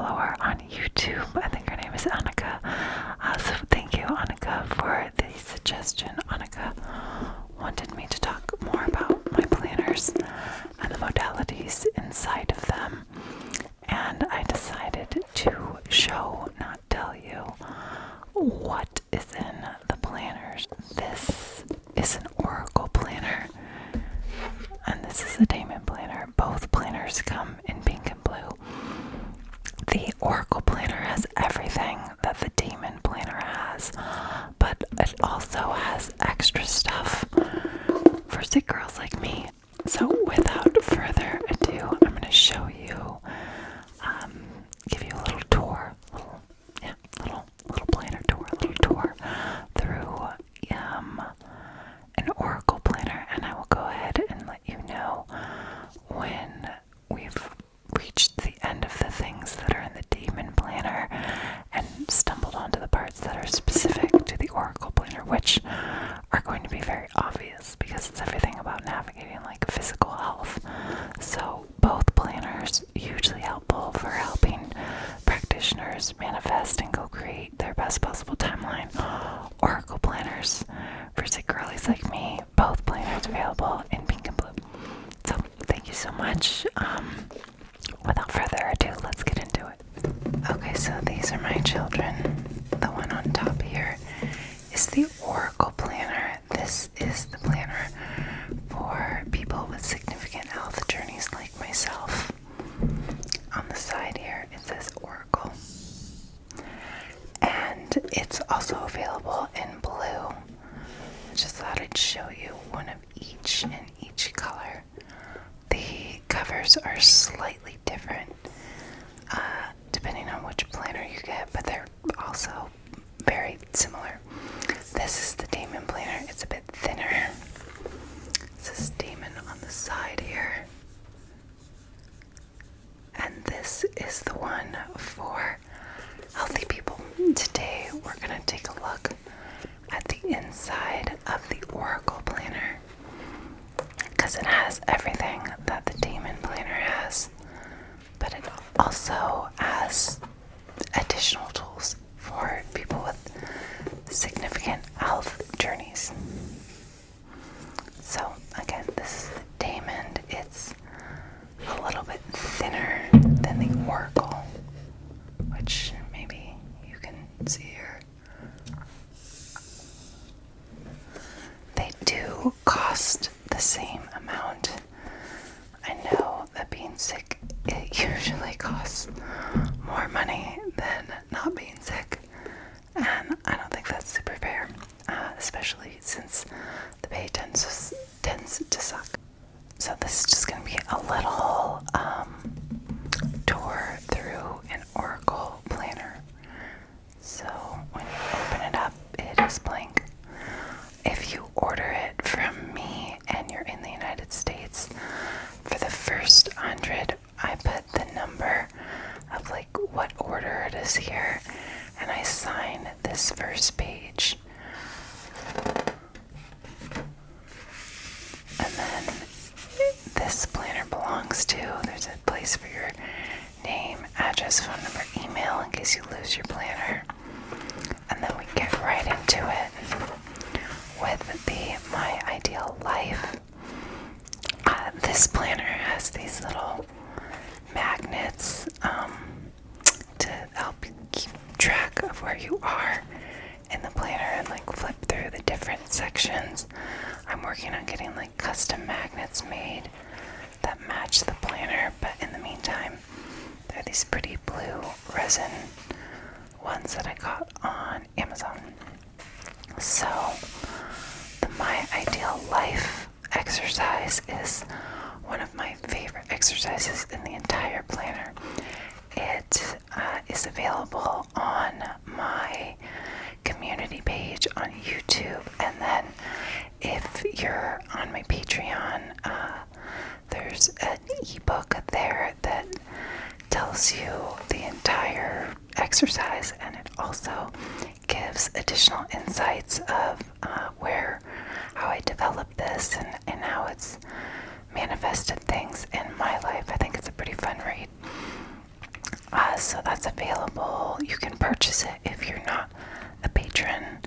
follower on YouTube. I think her name is Annika. So thank you, Annika, for the suggestion. Annika wanted me to talk more about my planners and the modalities inside of them. And I decided to show, not tell you, what is in the planners. This is an Oracle planner, and this is a Daemon planner. Both planners come in pink and blue. The Oracle planner has everything that the Daemon planner has, but it also has extra stuff for sick girls like me. So without further ado, I'm going to show you, give you a little tour, little planner tour, through an Oracle planner, and I will go ahead and let you know when we've reached the end of the things that are in the Daemon planner and stumbled onto the parts that are specific to the Oracle planner, which are going to be very obvious because it's everything about navigating like physical health. So both planners hugely helpful for helping practitioners manifest and co-create their best possible timeline. Oracle planners for sick girlies like me, both planners available in pink and blue. So thank you so much. Without further ado, let's get into it. Okay, so these are my children. The one on top here is the Oracle planner. This is the planner for people with significant health journeys like myself. On the side here it says Oracle, and it's also available in blue. I just thought I'd show you one of each in each color. The covers are slightly different depending on which planner you get, but they're also very similar. This is the Daemon planner. It's a bit thinner. It says Daemon on the side here. And this is the one for healthy people. Today we're going to take a look at the inside of the Oracle planner, because it has everything that the Daemon planner has, but it also has additional tools for people with significant health journeys. So again, this is the Daemon. It's a little bit thinner than the Oracle, which maybe you can see here. They do cost the same amount. I know that being sick, it usually costs more money than not being sick, and I don't think that's super fair, especially since the pay tends to suck. So this is just going to be a little tour through an Oracle planner. So when you open it up, it is blank. If you order it from me and you're in the United States, for the first 100, I put the number of like what order it is here, and I sign this first page. And then this planner belongs to, there's a place for your name, address, phone number, email in case you lose your planner. And then we get right into it with the My Ideal Life. This planner has these little magnets to help you keep track of where you are in the planner and like flip through the different sections. I'm working on getting like custom magnets made that match the planner, but in the meantime, there are these pretty blue resin ones that I got on Amazon. So the My Ideal Life exercise is one of my favorite exercises in the entire planner. It is available on my community page on YouTube, and then if you're on my Patreon, there's an ebook there that tells you the entire exercise, and it also gives additional insights of how I developed this and how it's manifested things in my life. I think it's a pretty fun read. So that's available. You can purchase it if you're not a patron,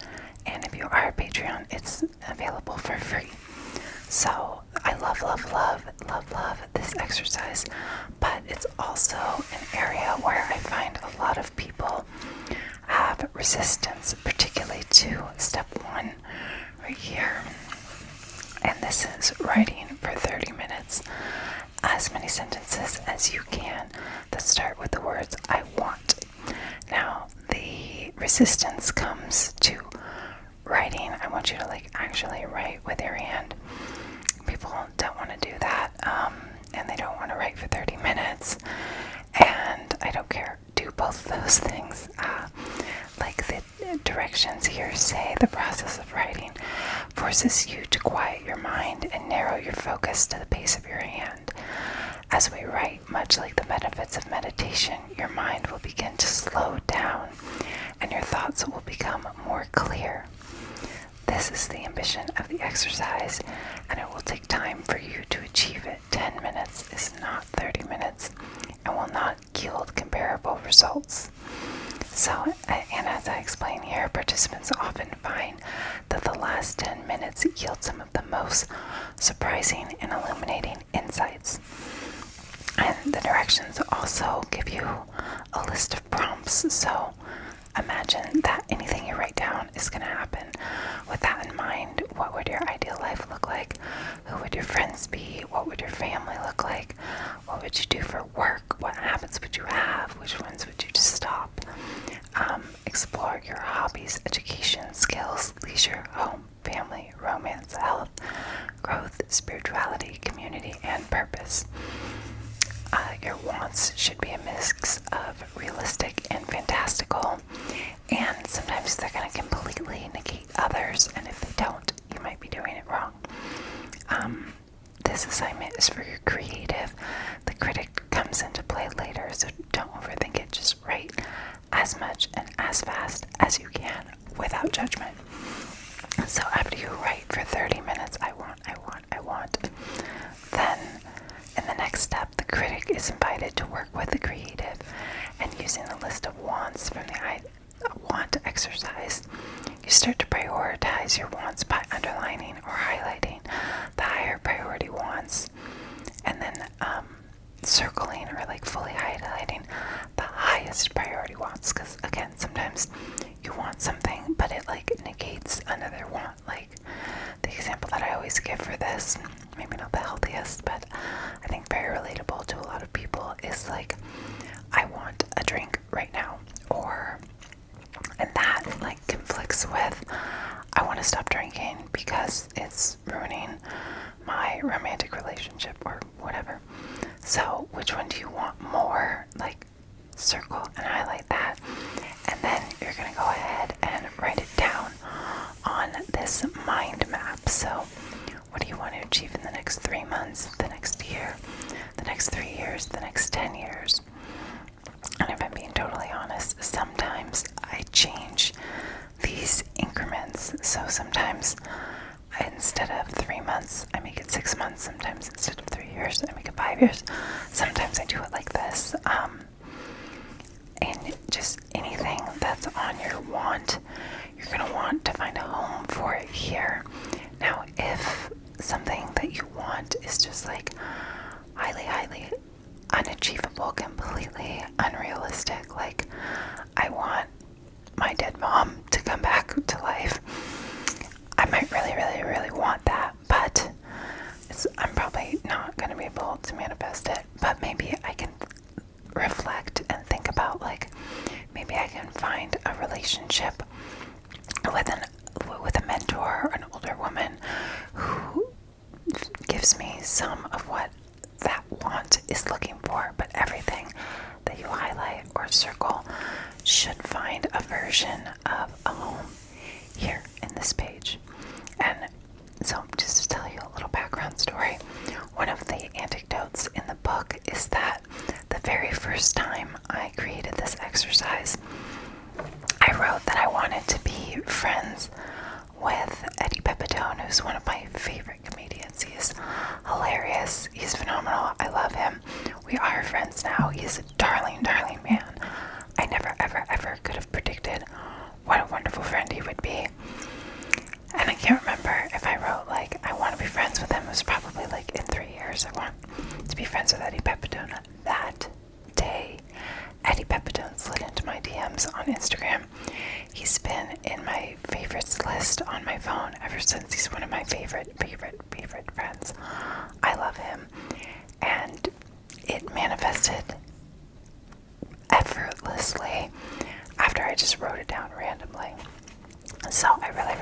and if you are a Patreon, it's available for free. So I love this exercise, but it's also an area where I find a lot of people have resistance, particularly to step 1 right here. And this is writing for 30 minutes, as many sentences as you can that start with the words I want. Now, the resistance comes to writing. I want you to actually write with your hand. People don't want to do that, and they don't want to write for 30 minutes, and I don't care. Do both of those things. Like the directions here say, the process of writing forces you to quiet your mind and narrow your focus to the pace of your hand. As we write, much like the benefits of meditation, your mind will begin to slow down and your thoughts will become more clear. This is the ambition of the exercise, and it will take time for you to achieve it. 10 minutes is not 30 minutes and will not yield comparable results. So, and as I explain here, participants often find that the last 10 minutes yield some of the most surprising and illuminating insights. And the directions also give you a list of prompts, so imagine that anything you write down is going to happen. With that in mind, what would your ideal life look like? Who would your friends be? What would your family look like? What would you do for work? What habits would you have? Which ones would you just stop? Explore your hobbies, education, skills, leisure, home, family, romance, health, growth, spirituality, community, and purpose. Your wants should be a mix of realistic and fantastical, and sometimes they're going to completely negate others, and if they don't, you might be doing it wrong. This assignment is for your creative. The critic comes into play later, so don't overthink it. Just write as much and as fast as you can without judgment. So after you write for 30 minutes, I want, then in the next step, the critic is invited to work with the creative, and using the list of wants from the want exercise, you start to prioritize your wants by underlining or highlighting the higher priority wants, and then circling or fully highlighting the highest priority wants, because again, sometimes you want something but it negates another want. The example that I always give for this, maybe not the healthiest, but I think very relatable to a lot of people, is I want a drink right now, and that conflicts with I want to stop drinking because it's ruining my romantic relationship or whatever. So which one do you want more? Circle and highlight that, and then you're going to go ahead and write it down on this mind map. So what do you want to achieve in the next 3 months, the next year, the next 3 years, the next 10 years? And if I'm being totally honest, sometimes I change these increments. So sometimes instead of 3 months, I make it 6 months. Sometimes instead of 3 years, I make it 5 years. Sometimes I do it like this. And just anything that's on your want, you're going to want to find a home for it here. Now, if something that you want is just highly unachievable, completely unrealistic, I want my dead mom to come back to life, I might really want that, but I'm probably not going to be able to manifest it. But maybe I can reflect and think about maybe I can find a relationship with a mentor or an older woman who gives me some of what that want is looking for. But everything that you highlight or circle should find a version of a home here in this page. And so just to tell you a little background story, one of the anecdotes in the book is that the very first time I created this exercise, I wrote that I wanted to be friends with Eddie Pepitone, who's one of my favorite comedians. He is hilarious. He's phenomenal. I love him. We are friends now. He's a darling darling, darling man. I never, ever, ever could have predicted what a wonderful friend he would be. And I can't remember if I wrote, like, I want to be friends with him. It was probably, like, in 3 years. I want to be friends with Eddie Pepitone. That day, Eddie Pepitone slid into my DMs on Instagram. He's been in my favorites list on my phone ever since. He's one of my favorite friends. I love him. And it manifested effortlessly after I just wrote it down randomly. So I really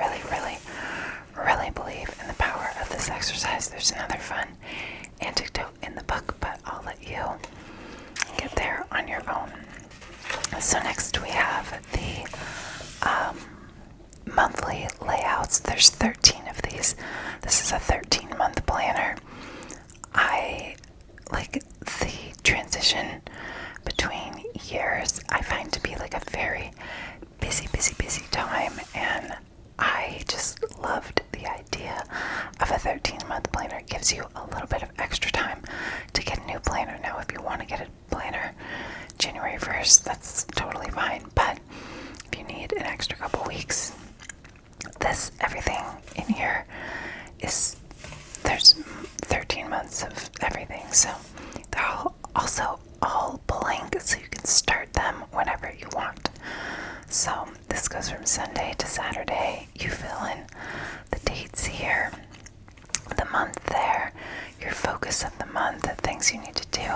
believe in the power of this exercise. There's another fun anecdote in the book, but I'll let you get there on your own. So next we have the monthly layouts. There's 13 of these. This is a 13-month planner. I like the transition between years. I find to be like a very busy time, and I just loved the idea of a 13-month planner. It gives you a little bit of extra time to get a new planner. Now, if you want to get a planner January 1st, that's totally fine, but if you need an extra couple weeks, everything in here there's 13 months of everything, so they're also all blank, so you can start them whenever you want. So this goes from Sunday to Saturday. You fill in the dates here, the month there, your focus of the month, the things you need to do.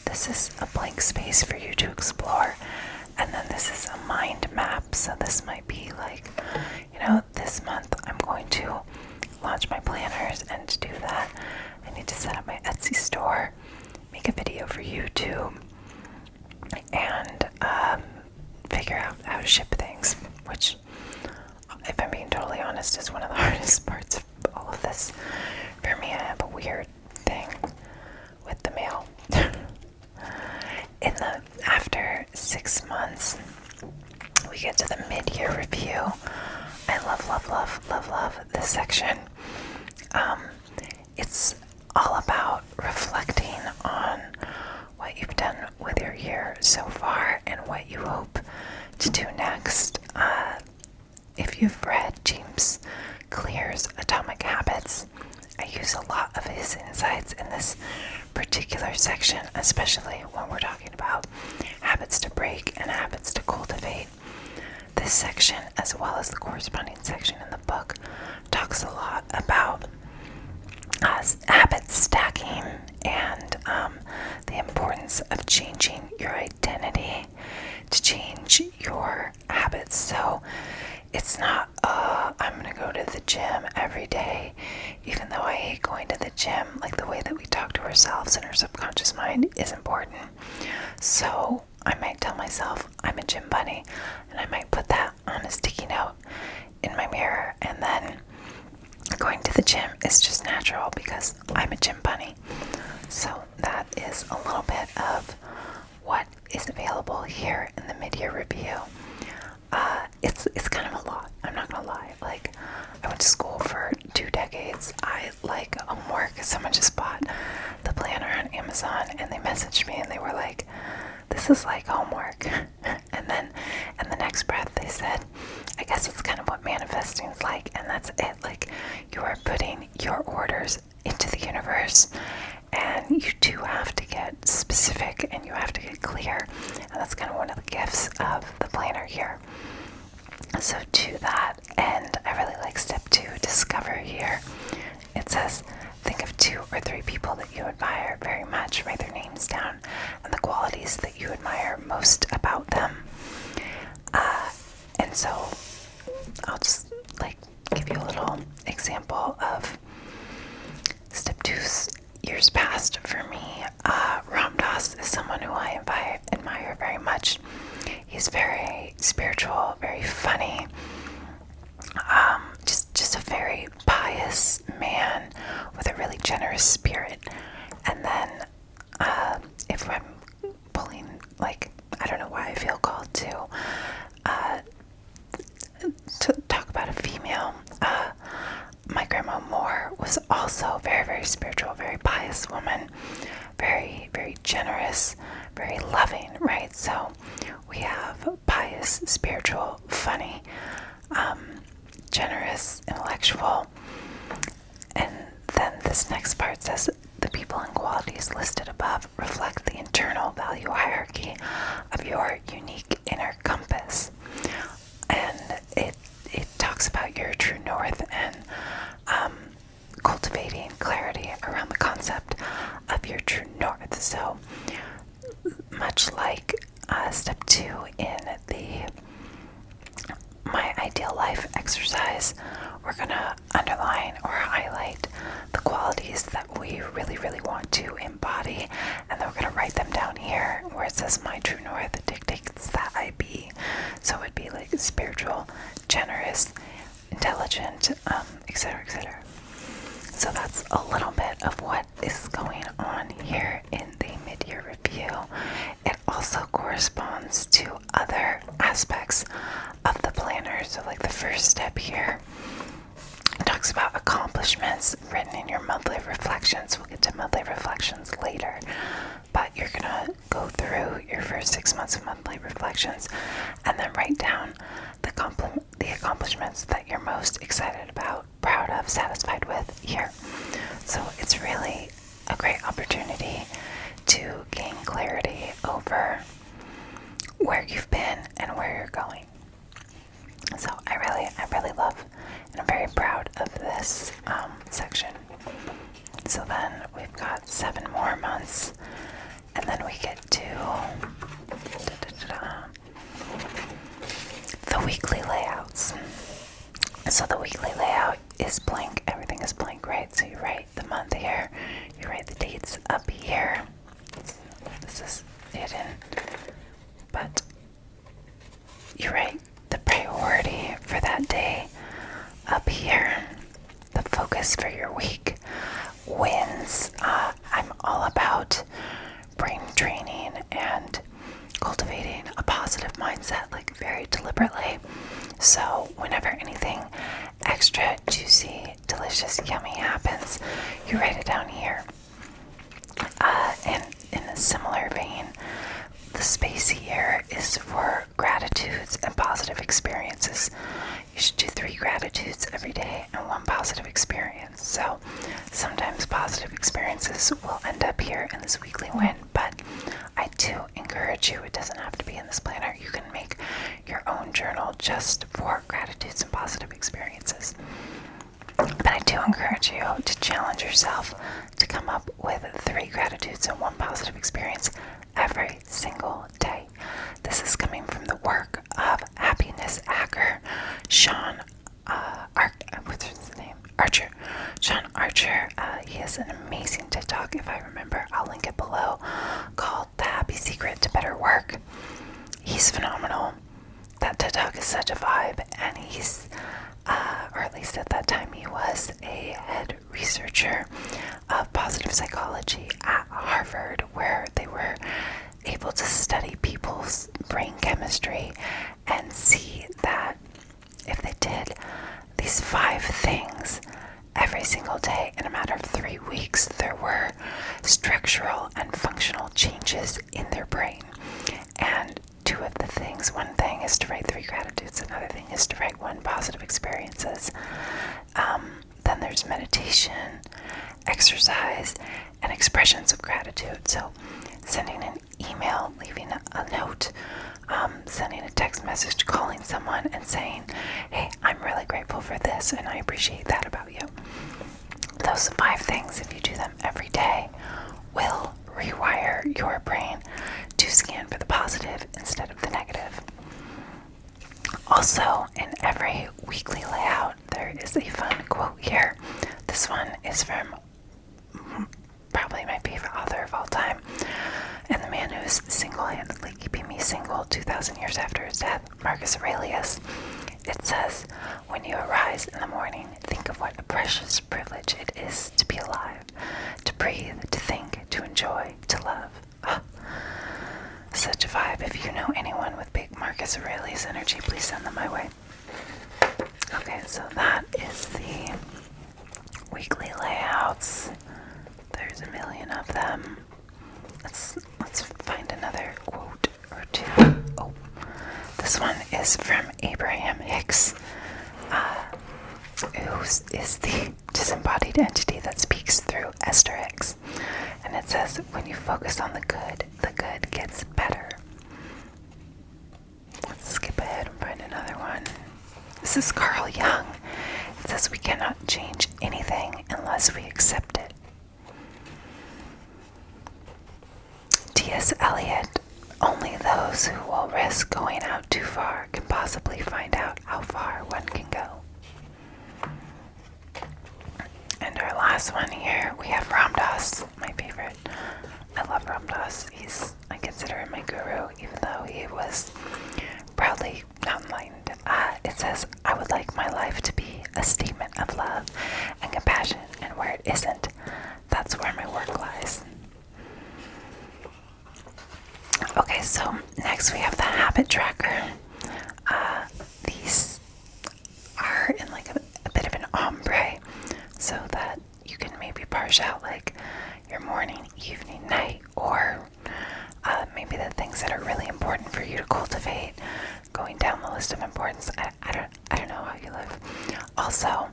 This is a blank space for you to explore. And then this is a mind map. So this might be like, this month I'm going to launch my planners, and to do that, I need to set up my Etsy store, make a video for YouTube, and figure out how to ship things, which, if I'm being totally honest, is one of the hardest parts of all of this. For me, I have a weird thing with the mail. After 6 months, we get to the mid-year review. I love this section. It's all about reflecting on what you've done with your year so far and what you hope to do next. If you've read James Clear's Atomic Habits, I use a lot of his insights in this particular section, especially when we're talking about habits to break and habits to cultivate. This section, as well as the corresponding section in the book, talks a lot about habit stacking and the importance of changing your identity to change your habits. So it's not, I'm going to go to the gym every day, even though I hate going to the gym. Like, the way that we talk to ourselves and our subconscious mind is important. So I might tell myself I'm a gym bunny, and I might put that on a sticky note in my mirror, and then going to the gym is just natural because I'm a gym bunny. So that is a little bit of what is available here in the mid-year review. It's kind of a lot, I'm not gonna lie. Like, I went to school for 2 decades. I like homework. Someone just bought the planner on Amazon, and they messaged me and they were like, this is like homework. And then in the next breath they said, I guess it's kind of what manifesting is like, and that's it. Like, you are putting your orders into the universe, and you do have to get specific and you have to get clear, and that's kind of one of the gifts of the planner here. So to that end, I really like step 2, discover here. It says, think of 2 or 3 people that you admire very much, write their names down, and the qualities that you admire most about them. And so I'll just give you a little example of step 2. Years past for me. Ram Dass is someone who I admire very much. He's very spiritual, very funny, just a very pious man with a really generous spirit. And then if I'm pulling, I don't know why I feel called to talk about a female, my grandma Moore was also very, very spiritual, very pious woman, very, very generous, very loving, is spiritual, funny, generous, intellectual. And then this next part says, the people and qualities listed above reflect the internal value hierarchy of your unique inner compass. And it talks about your true north and cultivating clarity around the concept of your true north. So much like step 2 in the My Ideal Life exercise, we're going to underline or highlight the qualities that we really, really want to embody, and then we're going to write them down here where it says my true north dictates that I be. So it would be like spiritual, generous, intelligent, etc., etc. So that's a little bit of what is going on here in the mid-year review. It also corresponds to other aspects of the planner. So like the first step here, it talks about accomplishments written in your monthly reflections. We'll get to monthly reflections later, but you're gonna go through your first 6 months of monthly reflections and then write down the accomplishments that you're most excited about, proud of, satisfied with here. So it's really a great opportunity to gain clarity over where you've been and where you're going. So I really love and I'm very proud of this section. So then we've got 7 more months, and then we get to the weekly layouts. So the weekly layout is blank. Everything is blank, right? So you write the month here, you write the dates up here. This is hidden, but you write the priority for that day up here, the focus for your week, wins. I'm all about brain training and cultivating a positive mindset, like very deliberately. So whenever anything extra juicy, delicious, yummy happens, you write it down here. And in a similar vein, the space here is for gratitudes and positive experiences. You should do 3 gratitudes every day and 1 positive experience. So sometimes positive experiences will end up here in this weekly win, but I do encourage you, it doesn't have to be in this planner. You can make your own journal just for gratitudes and positive experiences. But I do encourage you to challenge yourself to come up with 3 gratitudes and 1 positive experience every single day. This is coming from the work of happiness hacker Sean Archer. Sean Archer. He has an amazing TED Talk, if I remember. I'll link it below, called The Happy Secret to Better Work. He's phenomenal. That TED Talk is such a vibe, and he's, or at least at that time, he was a head researcher of positive psychology at Harvard, where they were able to study people's brain chemistry and see that if they did these 5 things every single day in a matter of 3 weeks, there were structural and functional changes in their brain. And 2 of the things, one thing is to write 3 gratitudes, another thing is to write 1 positive experiences. Then there's meditation, exercise, and expressions of gratitude. So sending an email, leaving a note, sending a text message, calling someone and saying, hey, I'm really grateful for this and I appreciate that about you. Those 5 things, if you do them every day, will rewire your brain to scan for the positive instead of the negative. Also, in every weekly layout, there is a fun quote here. This one is from probably my favorite author of all time, and the man who is single-handedly keeping me single 2,000 years after his death, Marcus Aurelius. It says, when you arise in the morning, think of what a precious privilege it is to be alive, to breathe, to think, to enjoy, to love. Such a vibe. If you know anyone with big Marcus Aurelius energy, please send them my way. Okay, so that is the weekly layouts. There's a million of them. Let's find another quote or 2. Oh, the this one is from Abraham Hicks, who is the disembodied entity that speaks through Esther Hicks. And it says, when you focus on the good gets better. Let's skip ahead and find another one. This is Carl Jung. It says, we cannot change anything unless we accept it. T.S. Eliot, only those who will risk going out too far can possibly find out how far one can go. And our last one here, we have Ram Dass, my favorite. I love Ram Dass. I consider him my guru, even though he was proudly not enlightened. It says, I would like my life to be a statement of love and compassion, and where it isn't, that's where my work lies. Okay, so next we have the habit tracker. These are in like a bit of an ombre, so that you can maybe parse out like your morning, evening, night, or maybe the things that are really important for you to cultivate, going down the list of importance. I don't know how you live. Also,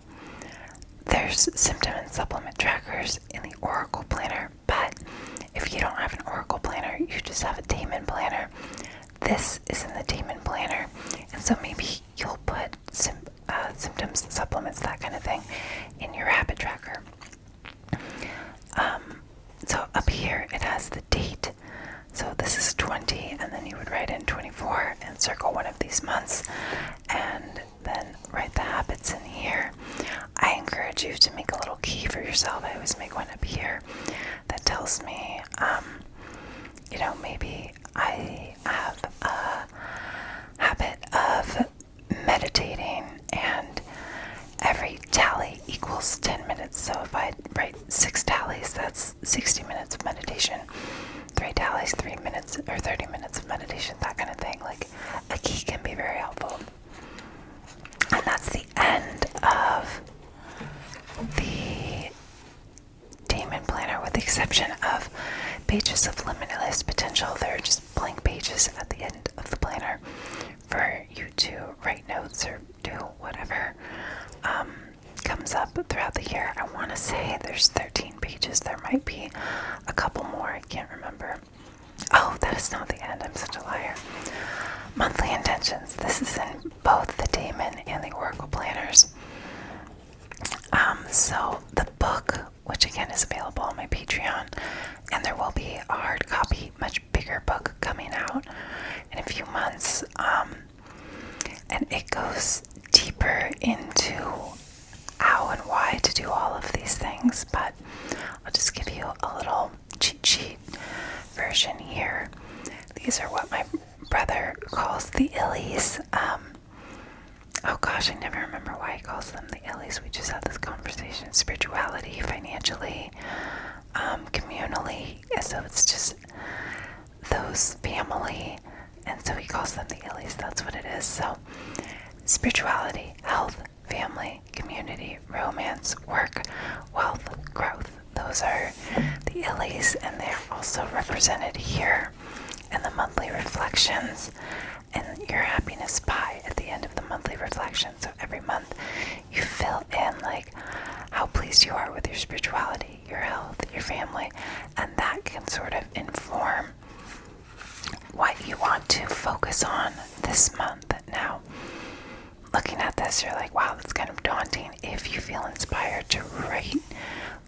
there's symptom and supplement trackers in the Oracle Planner, but if you don't have an Oracle Planner, you just have a Daemon Planner. This is in the Daemon Planner, and so maybe you'll put symptoms, supplements, that kind of thing in your habit tracker. So up here it has the date. So this is 20, and then you would write in 24 and circle one of these months, and then write the habits in here. I encourage you to make a little key for yourself. I always make one up here that tells me, maybe I have a habit of meditating, and every tally equals 10 minutes. So if I write 6 tallies, that's 60 minutes of meditation. 3 tallies, 3 minutes, or 30 minutes of meditation, that kind of thing. Like, a key can be very helpful. And that's the end of the Daemon Planner, with the exception of pages of limitless potential. They're just blank pages at the end of the planner for you to write notes or do whatever comes up throughout the year. I want to say there's 13 pages. There might be a couple more. I can't remember. Oh, that is not the end. I'm such a liar. Monthly intentions. This is in both the Daemon and the Oracle Planners. So the book, which again is available on my Patreon, and there will be a hard copy, much bigger book coming out in a few months, and it goes deeper into how and why to do all of these things, but I'll just give you a little cheat sheet version here. These are what my brother calls the illies. Oh gosh, I never remember why he calls them the illies. We just had this conversation. Spirituality, financially, communally. So it's just those family, and so he calls them the illies. That's what it is. So spirituality, health, family, community, romance, work, wealth, growth. Those are the illies, and they're also represented here in the monthly reflections and your happiness pie at the end of the monthly reflection. So every month you fill in like how pleased you are with your spirituality, your health, your family, and that can sort of inform what you want to focus on this month. Now, looking at this, you're like, wow, that's kind of daunting. If you feel inspired to write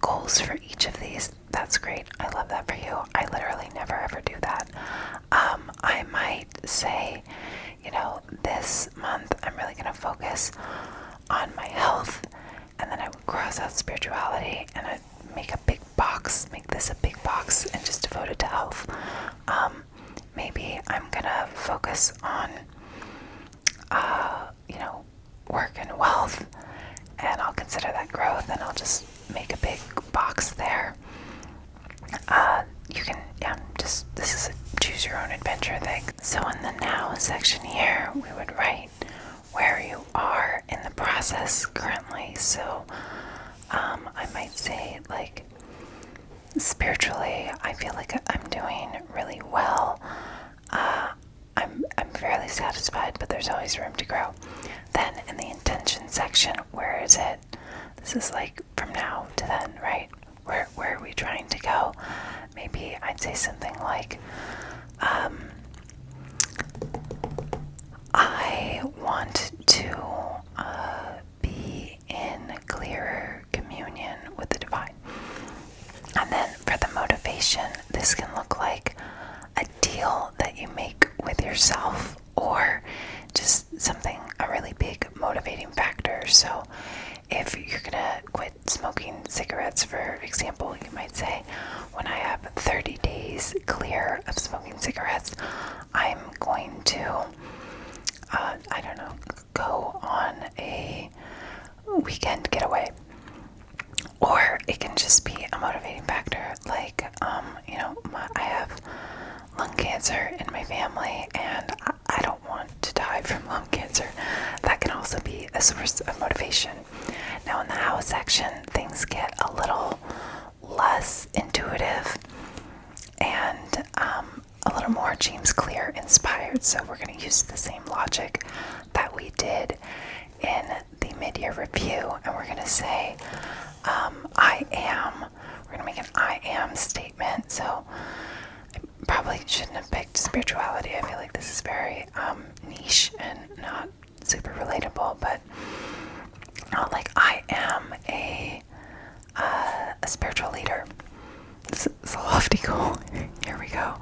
goals for each of these, that's great. I love that for you. I literally never ever do that. I might say, this month I'm really going to focus on my health, and then I would cross out spirituality, and I'd make this a big box and just devote it to health. Maybe I'm going to focus on, work and wealth, and I'll consider that growth, and I'll just make a big box there. You can, this is a choose your own adventure thing. So in the now section here, we would write where you are in the process currently. So I might say, like, spiritually, I feel like I'm doing really well. I'm fairly satisfied, but there's always room to grow. Then in the intention section, where is it? This is like from now to then, right? Where are we trying to go? Maybe I'd say something like, I want to be in clearer communion with the divine. And then for the motivation, this can look like a deal that you make with yourself, or just something, a really big motivating factor. So if you're gonna quit smoking cigarettes, for example, you might say, when I have 30 days clear of smoking cigarettes, I'm going to, I don't know, go on a weekend getaway. Or it can just be a motivating factor, like, I have lung cancer in my family, and I don't want to die from lung cancer. That can also be a source of motivation. Now in the how section, things get a little less intuitive and a little more James Clear inspired. So we're going to use the same logic that we did in the mid-year review, and we're going to say, I am. We're going to make an I am statement. So I probably shouldn't have picked spirituality. I feel like this is very niche and not super relatable, but like, I am a spiritual leader. It's a lofty goal. Here we go.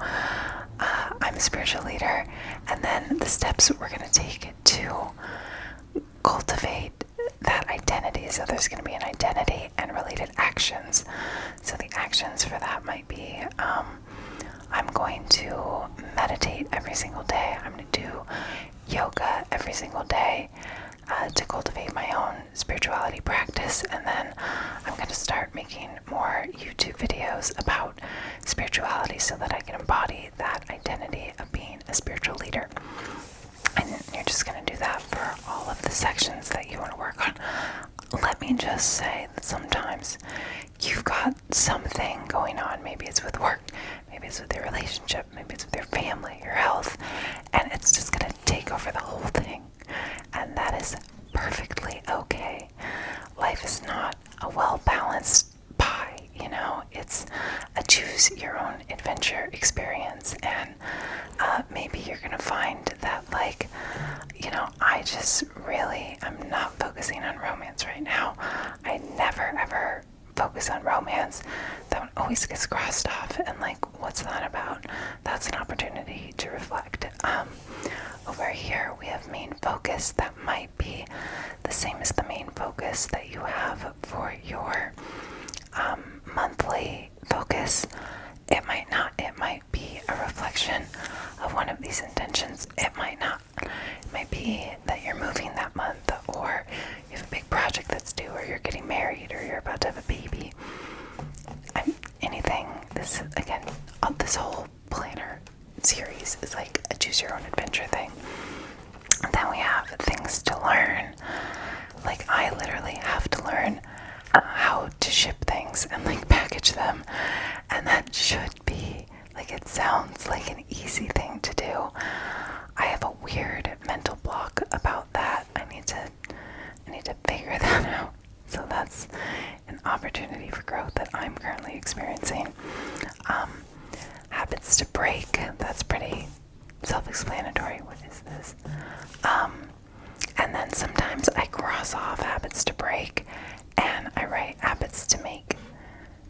I'm a spiritual leader, and then the steps we're going to take to cultivate that identity. So there's going to be an identity and related actions. So the actions for that might be, I'm going to meditate every single day. I'm going to do yoga every single day to cultivate my own spirituality practice. And then I'm going to start making more YouTube videos about spirituality so that I can embody that identity of being a spiritual leader. And you're just going to do that for all of the sections that you want to work on. Let me just say that sometimes you've got something going on. Maybe it's with work, maybe it's with your relationship, maybe it's with your family, your health, and it's just going to take over the whole thing. And that is perfectly okay. Life is not a well-balanced pie, it's a choose your own adventure experience. And maybe you're gonna find that, like, I'm not focusing on romance right now. I never ever focus on romance. That one always gets crossed off, and like, what's that about? That's an opportunity to reflect. Over here we have main focus. That might be the same as the main focus that you have for your monthly focus. It might not. It might be a reflection of one of these intentions. It might not. It might be that you're moving that month, or you have a big project that's due, or you're getting married, or you're about to have a baby. Anything. This, again, this whole planner series is like a choose your own adventure thing. And then we have things to learn. Like, I literally have to learn how to ship things and like package them, and that should be, like, it sounds like an easy thing to do. I have a weird mental block about that. I need to figure that out. So that's an opportunity for growth that I'm currently experiencing. Habits to break, that's pretty self-explanatory. What is this? And then sometimes I cross off habits to break and I write habits to make.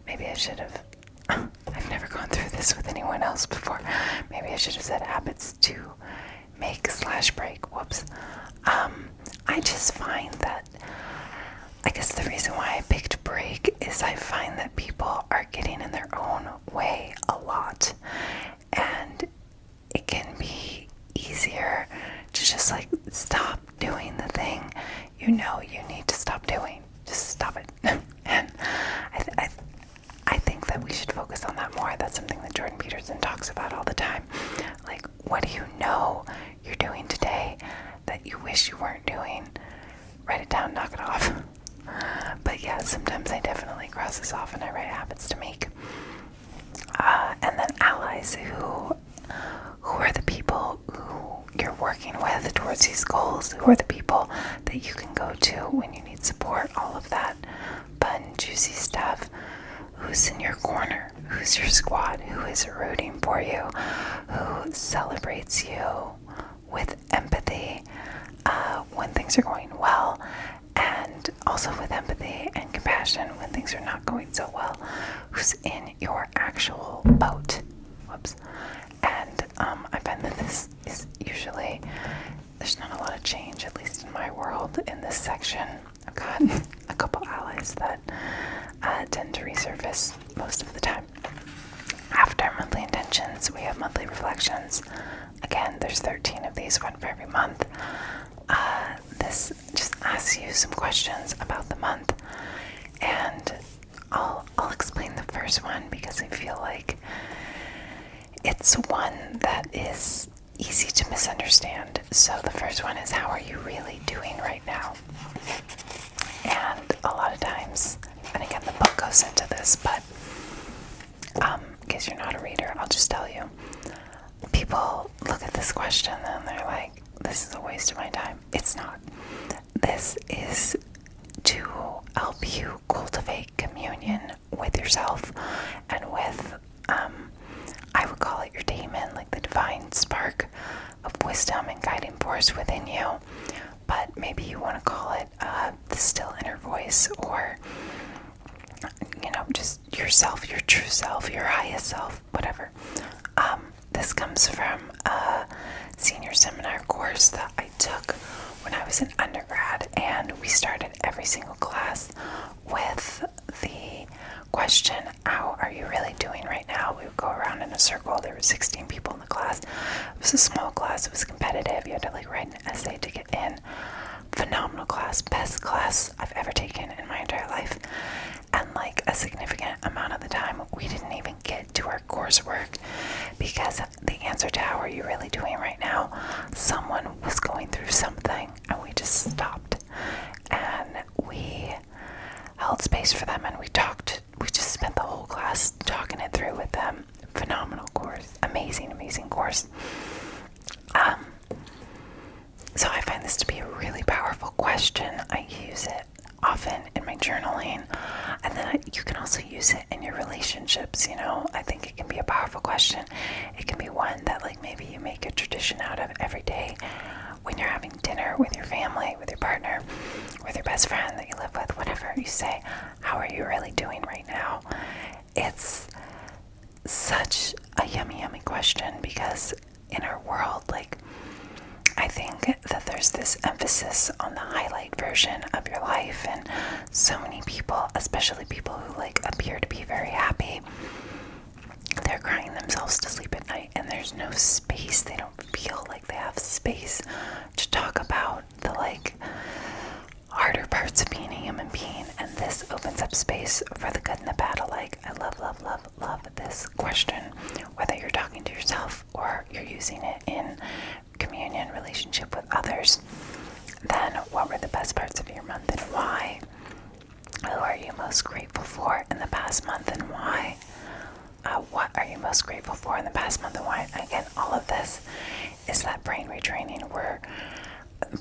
Maybe I should have, I've never gone through this with anyone else before. Maybe I should have said habits to make / break. Whoops. I just find that, I guess the reason why I picked break is I find that people are getting in their own way a lot. And it can be easier to just like stop doing the thing you need to stop doing. Just stop it. And I think that we should focus on that more. That's something that Jordan Peterson talks about all the time. Like, what do you know you're doing today that you wish you weren't doing? Write it down, knock it off. But yeah, sometimes I definitely cross this off and I write habits to make. And then allies, who are the people who you're working with towards these goals, who are the people that you can go to when you need support, all of that fun, juicy stuff. Who's in your corner? Who's your squad? Who is rooting for you? Who celebrates you with empathy when things are going well, and also with empathy and compassion when things are not going so well? Who's in your actual boat? Whoops. And I find that this is usually, there's not a lot of change, at least in my world, in this section. I've got a couple allies that tend to resurface most of the time. After monthly intentions, we have monthly reflections. Again, there's 13 of these, one for every month. This just asks you some questions about the month, and I'll explain the first one because I feel like it's one that is easy to misunderstand. So the first one is, how are you really doing right now? And a lot of times, and again, the book goes into this, but in case you're not a reader, I'll just tell you. People look at this question and they're like, this is a waste of my time. It's not. This is to help you cultivate communion with yourself and with, I would call it your daemon, like the divine spark of wisdom and guiding force within you. But maybe you want to call it the still inner voice, or just yourself, your true self, your highest self, whatever. This comes from a senior seminar course that I took when I was an undergrad, and we started every single class with the question, how are you really doing right now? We would go around in a circle. There were 16 people in the class. It was a small class. It was competitive. You had to write an essay to get in. Phenomenal class, best class I've ever taken in my entire life. And a significant amount of the time, we didn't even get to our coursework because the answer to how are you really doing right now, someone was going through something and we just stopped and we held space for them and we talked. We just spent the whole class talking it through with them. Phenomenal course, amazing course. So I find this to be a really powerful question. I use it often in my journaling, and then you can also use it in your relationships. I think it can be a powerful question. It can be one that maybe you make a tradition out of every day when you're having dinner with your family, with your partner, with your best friend that you live with, whatever. You say, how are you really doing right now? It's such a yummy question, because in our world, I think that there's this emphasis on the highlight version of your life, and so many people, especially people who appear to be very happy, they're crying themselves to sleep at night, and there's no space. They don't feel like they have space to talk about the harder parts of being a human being, and this opens up space for the good and the bad alike. I love this question, whether you're talking to yourself or you're using it in communion relationship with others. Then, what were the best parts of your month and why? Who are you most grateful for in the past month and why? What are you most grateful for in the past month and why? Again, all of this is that brain retraining where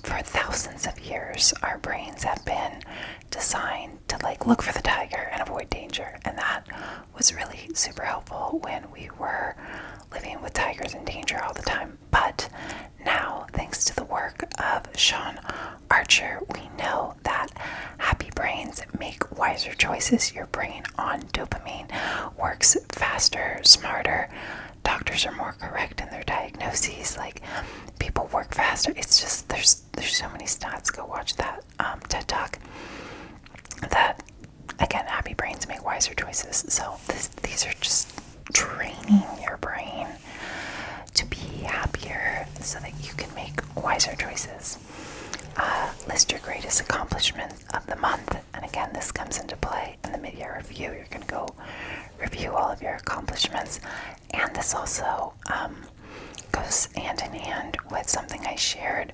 for thousands of years our brains have been designed to look for the tiger and avoid danger, and that was really super helpful when we were living with tigers in danger all the time. But now, thanks to the work of Sean Archer, we know that happy brains make wiser choices. Your brain on dopamine works faster, smarter. Doctors are more correct in their diagnoses. People work faster. It's just there's so many stats. Go watch that TED Talk. That again, happy brains make wiser choices. So these are just training your brain to be happier so that you can make wiser choices. List your greatest accomplishments of the month. And again, this comes into play in the mid-year review. You're going to go review all of your accomplishments. And this also goes hand in hand with something I shared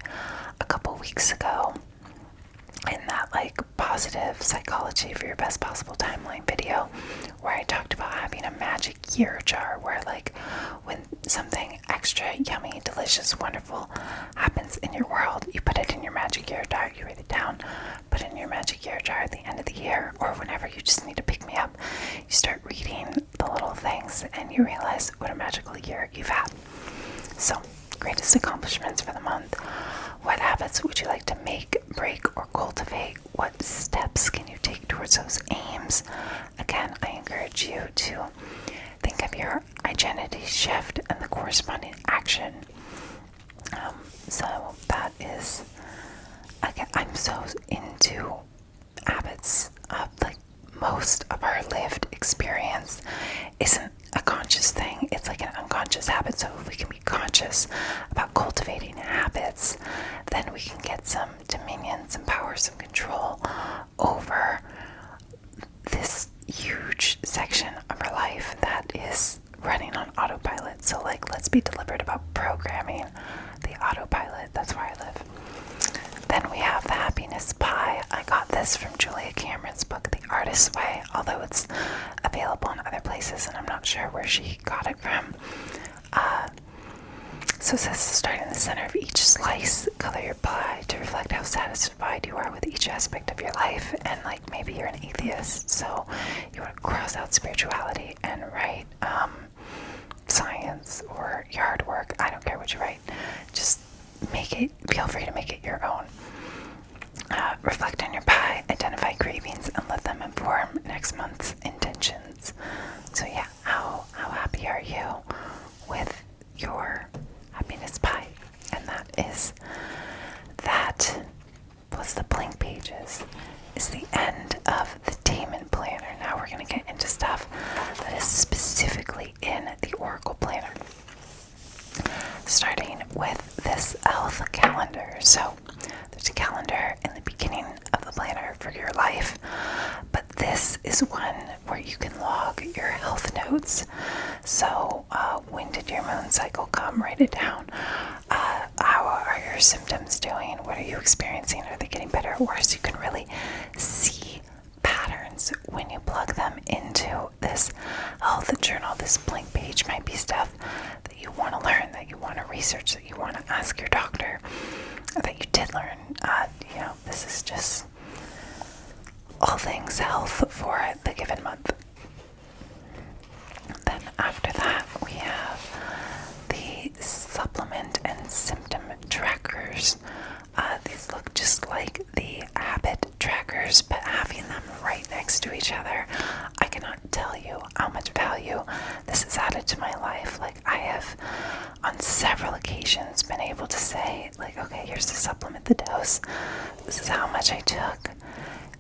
a couple weeks ago, in that like Positive Psychology for Your Best Possible Timeline video where I talked about having a magic year jar where like when something extra yummy, delicious, wonderful happens in your world, you put it in your magic year jar, you write it down, put it in your magic year jar at the end of the year, or whenever you just need to pick me up, you start reading the little things and you realize what a magical year you've had. So, greatest accomplishments for the month. What habits would you like to make, break, or cultivate? What steps can you take towards those aims? Again, I encourage you to think of your identity shift and the corresponding action. So that is, again, I'm so into habits. Like most of our lived experience isn't a conscious thing, it's like an unconscious habit. So if we can be conscious about cultivating habits, then we can get some dominion, some power, some control over this huge section of our life that is running on autopilot. So like, let's be deliberate about programming the autopilot. That's where I live. Then we have the happiness pie. I got this from Julia Cameron's book, The Artist's Way, although it's available in other places and I'm not sure where she got it from. So it says, start in the center of each slice, color your pie to reflect how satisfied you are with each aspect of your life. And like maybe you're an atheist, so you want to cross out spirituality and write science or yard work. I don't care what you write. Just feel free to make it your own. Reflect on your pie, identify cravings, and let them inform next month's intentions. So yeah, how happy are you with your happiness pie? And that plus the blank pages is the end of the Daemon Planner. Now we're going to get into stuff that is specifically in the Oracle Planner. Starting with this health calendar. So there's a calendar in the beginning of the planner for your life, but this is one where you can log your health notes. So when did your moon cycle come? Write it down. How are your symptoms doing? What are you experiencing? Are they getting better or worse? You can really see patterns when you plug them into this health journal. This blank page might be stuff that you want to learn, that you want to research, that you want to ask your doctor, that you did learn. This is just all things health for the given month. Then after that, we have the supplement and symptom trackers. These look just like the habit trackers, but having them right next to each other, I cannot tell you how much value this has added to my life. Like, I have on several occasions been able to say, like, okay, here's to supplement the dose. This is how much I took.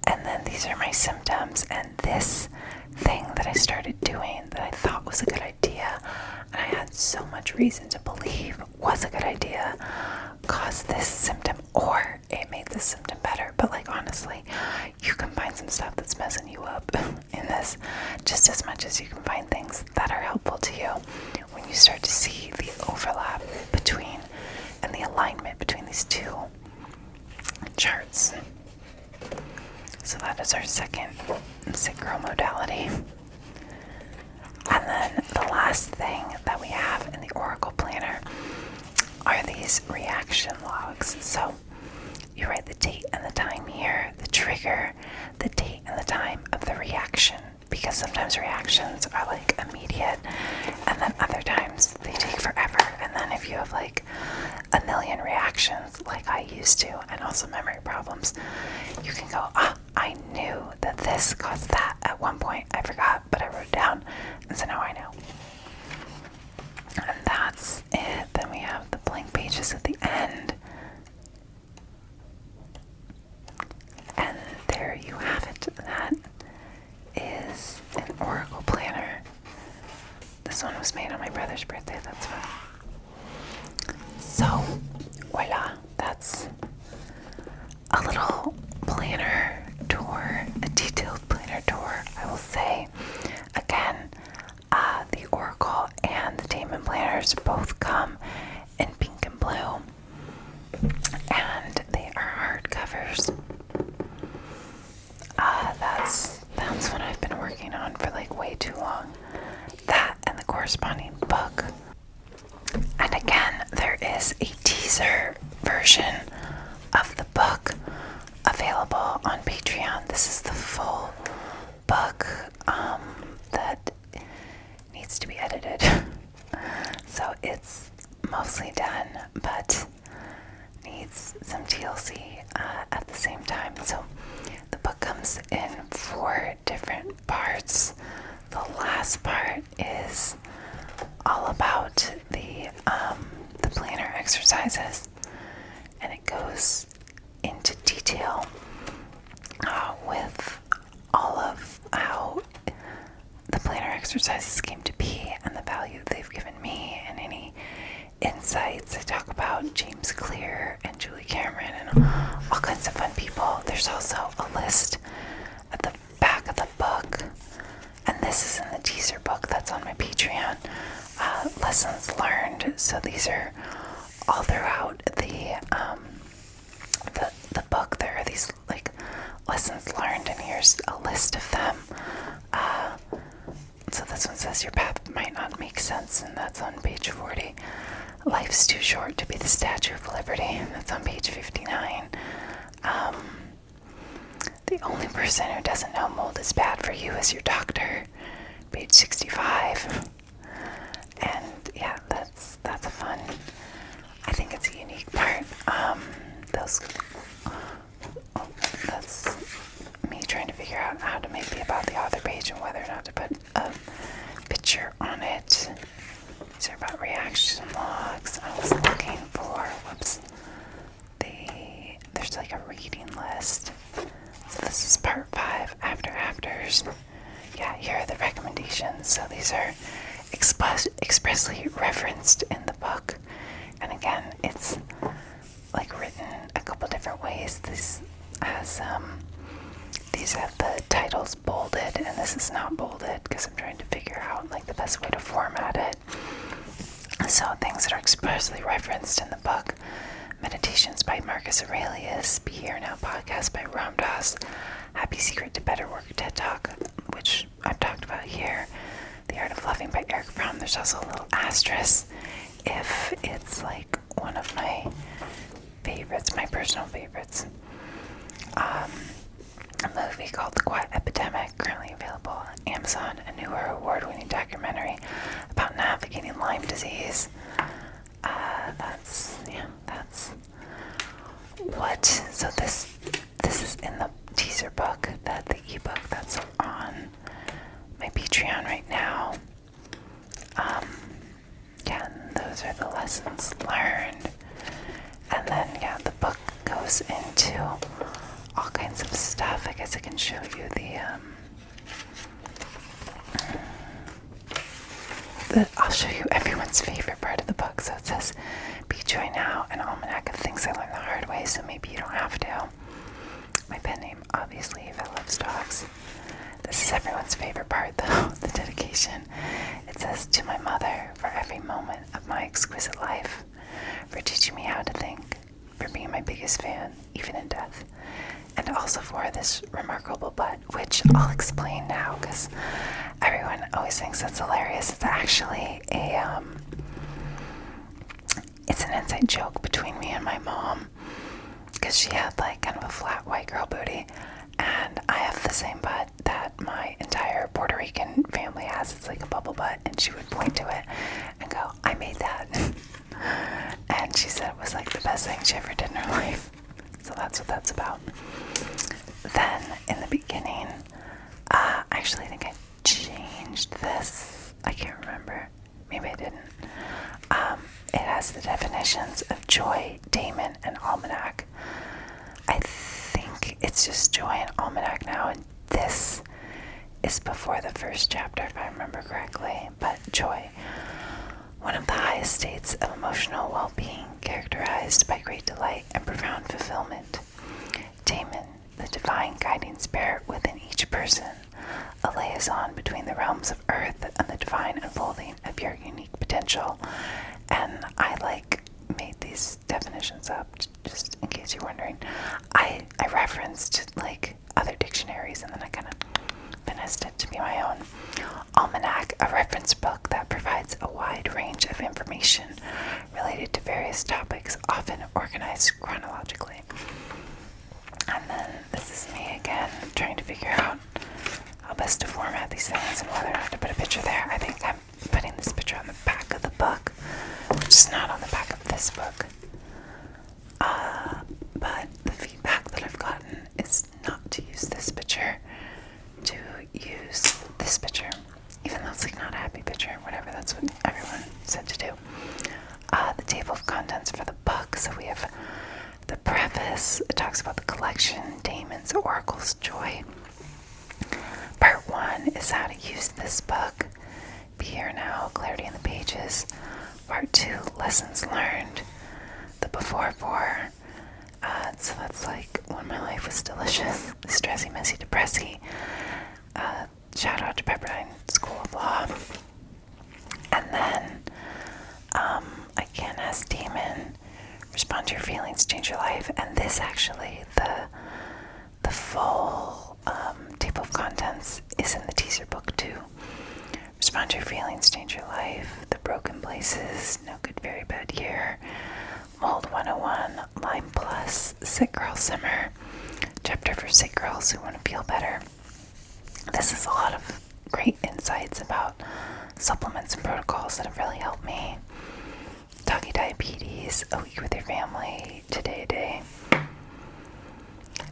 And then these are my symptoms. And this thing that I started doing that I thought was a good idea, and I had so much reason to believe was a good idea, caused this symptom, or it made this symptom better. But like, honestly, you can find some stuff that's messing you up in this just as much as you can find things that are helpful to you when you start to see the overlap between and the alignment between these two charts. So that is our second Sick Girl modality. And then the last thing that we have in the Oracle Planner are these reaction logs. So you write the date and the time here, the trigger, the date and the time of the reaction, because sometimes reactions are like immediate, and then other times they take forever. And then if you have like a million reactions like I used to, and also memory problems, you can go, I knew that this caused that at one point. I forgot, but I wrote it down, and so now I know. And that's it. Then we have the blank pages at the end. And there you have it. That is an Oracle Planner. This one was made on my brother's birthday, that's fun. So, voila. That's a little planner tour, a detailed planner tour, I will say. Again, the Oracle and the Daemon Planners both come in pink and blue. is a teaser version of the book available on Patreon. This is the full book that needs to be edited. So it's mostly done, but needs some TLC at the same time. So the book comes in 4 different parts. The last part is all about the planner exercises, and it goes into detail with all of how the planner exercises came to be and the value they've given me and any insights. I talk about James Clear and Julie Cameron and all kinds of fun people. There's also a list at the back of the book, and this is in the teaser book that's on my Patreon. Lessons learned. So these are all throughout the book. There are these like lessons learned, and here's a list of them. So this one says your path might not make sense, and that's on page 40. Life's too short to be the Statue of Liberty. That's on page 59. The only person who doesn't know mold is bad for you is your doctor. Page 65. And yeah, that's a fun. I think it's a unique part. That's me trying to figure out how to make the about the author page and whether or not to put a picture on it. These are about reaction logs. I was looking for, there's like a reading list. So this is part 5, afters. Yeah, here are the recommendations. So these are expressly referenced in the book. And again, it's like written a couple different ways. This has, these have the titles bolded, and this is not bolded because I'm trying to figure out like the best way to format it. So things that are expressly referenced in the book: Meditations by Marcus Aurelius, Be Here Now podcast by Ram Dass, Happy Secret to Better Work TED Talk, which I've talked about here, The Art of Loving by Eric Fromm. There's also a little asterisk if it's like one of my favorites, my personal favorites. A movie called The Quiet Epidemic, currently available on Amazon, a newer award-winning documentary about navigating Lyme disease. That's what. So this is in the teaser book, that the ebook that's on my Patreon right now. And those are the lessons learned. And then the book goes into all kinds of stuff. I guess I can show you I'll show you everyone's favorite part of the book. So it says, Be Joy Now, an almanac of things I learned the hard way, so maybe you don't have to. My pen name, obviously, if I love dogs. This is everyone's favorite part, though, the dedication. It says, To my mother, for every moment of my exquisite life, for teaching me how to think, for being my biggest fan, even in death, and also for this remarkable butt, which I'll explain now, because everyone always thinks that's hilarious. It's actually it's an inside joke between me and my mom, because she had like kind of a flat white girl booty, and I have the same butt that my entire Puerto Rican family has. It's like a bubble butt, and she would point to it and go, I made that. And she said it was like the best thing she ever did in her life. So that's what that's about. Then in the beginning, actually I think I changed this. I can't remember. Maybe I didn't. It has the definitions of joy, daemon, and almanac. I think it's just joy and almanac now, and this is before the first chapter, if I remember correctly. But joy, one of the highest states of emotional well-being, characterized by great delight and profound fulfillment. Daemon, the divine guiding spirit within each person, a liaison between the realms of earth and the divine unfolding of your unique potential. And I made these definitions up just in case you're wondering. I referenced like other dictionaries, and then I kind of organized it to be my own. Almanac, a reference book that provides a wide range of information related to various topics, often organized chronologically. And then this is me again, trying to figure out how best to format these things and whether or not to put a picture there. I think I'm putting this picture on the back of the book, which is not on the back of this book. But the feedback that I've gotten is not to use this picture, to use this picture, even though it's like not a happy picture, whatever, that's what everyone said to do. The table of contents for the book, so we have the preface. It talks about the collection, Daemons, Oracles, Joy. Part 1 is how to use this book. Be here now, clarity in the pages. Part 2, lessons learned. The before 4. So that's like when my life was delicious. Stressy, messy, depressy. Shout out to Pepperdine School of Law. And then I can't ask Daemon. Respond to your feelings, change your life. And this actually, the full table of contents is in the teaser book too. Respond to your feelings, change your life. The broken places, no good, very bad year. Mold 101, Lime Plus, Sick Girl Simmer. Chapter for sick girls who want to feel better. This is a lot of great insights about supplements and protocols that have really helped me. Doggy diabetes, a week with your family, today a day.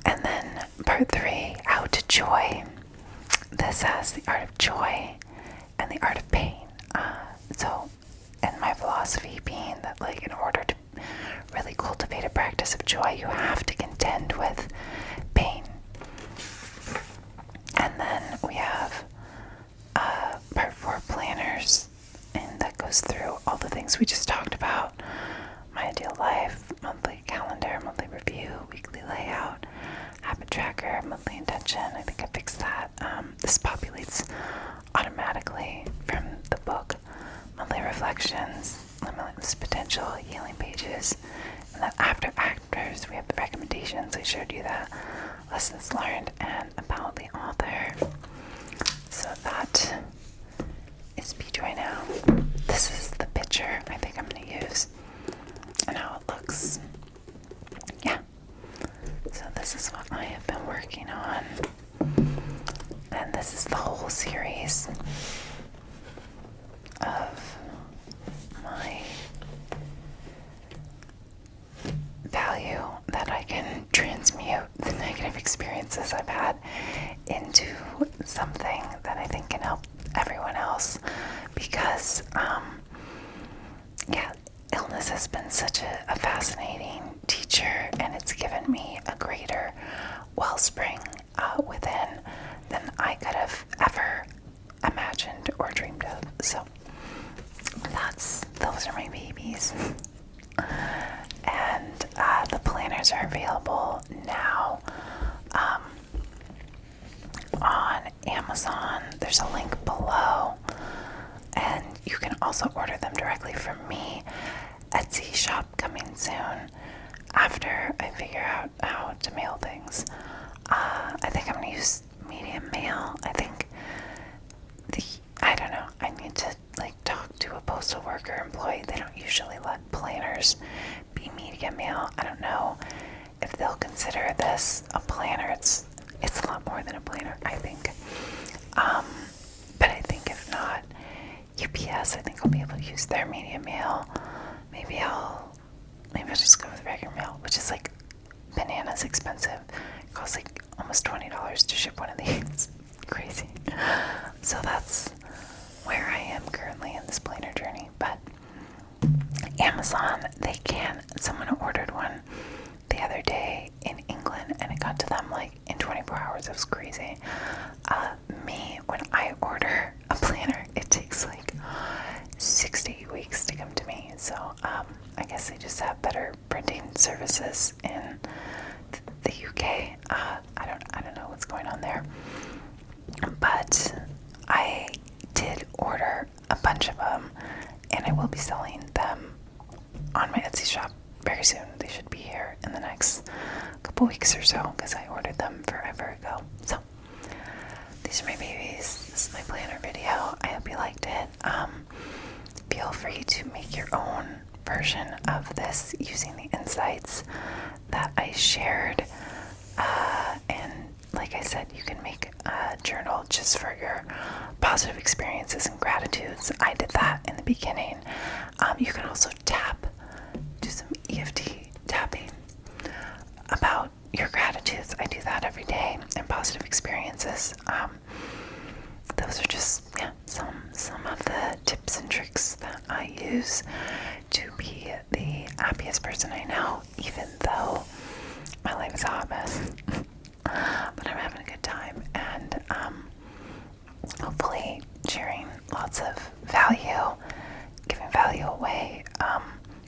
And then part 3, how to joy. This has the art of joy and the art of pain. And my philosophy being that, like, in order to really cultivate a practice of joy, you have to contend with pain. And then we have part 4, planners, and that goes through all the things we just talked about. My ideal life, monthly calendar, monthly review, weekly layout, habit tracker, monthly intention. I think I fixed that. This populates automatically from the book. Monthly reflections, limitless potential, healing pages. And then after actors, we have the recommendations. I showed you that. Lessons learned and about the author. So that is Bejoy Now. This is the picture I think I'm going to use and how it looks. Yeah. So this is what I have been working on. And this is the whole series of my value that I can transmute the negative experiences I've had into something that I think can help everyone else, because illness has been such a fascinating teacher, and it's given me a greater wellspring within than I could have ever imagined or dreamed of. So those are my babies. And the planners are available now on Amazon. There's a link below, and you can also order them directly from me. Etsy shop coming soon after I figure out how to mail things. I think I'm gonna use medium mail. I don't know, I need to talk to a postal worker employee. They don't usually let planners be medium mail. I don't know if they'll consider this a planner. It's a lot more than a planner, I think. But I think if not, UPS, I think I'll be able to use their medium mail. Maybe I'll just go with regular mail, which is like bananas expensive. It costs like almost $20 to ship one of these. Crazy. So that's where I am currently in this planner journey. But Amazon, someone ordered one the other day in England, and it got to them like in 24 hours. It was crazy. When I order a planner, it takes like 6 to 8 weeks to come to me. So I guess they just have better printing services in the UK. I don't know what's going on there, but I did order a bunch of them, and I will be selling them on my Etsy shop very soon. They should be here in the next couple weeks or so, because I ordered them forever ago. So the these are my babies. This is my planner video. I hope you liked it. Feel free to make your own version of this using the insights that I shared. And like I said, you can make a journal just for your positive experiences and gratitudes. I did that in the beginning. You can also do some EFT tapping about your gratitudes. I do that every day, and positive experiences. Those are just some of the tips and tricks that I use to be the happiest person I know, even though my life is a hot mess. But I'm having a good time, and hopefully sharing lots of value, giving value away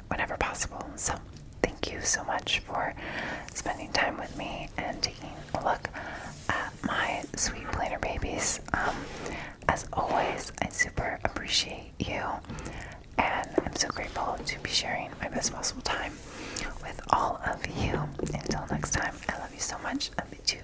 whenever possible. So thank you so much for spending time with me and taking a look at my sweet planner babies. As always, I super appreciate you, and I'm so grateful to be sharing my best possible time with all of you. Until next time, I love you so much. I bid you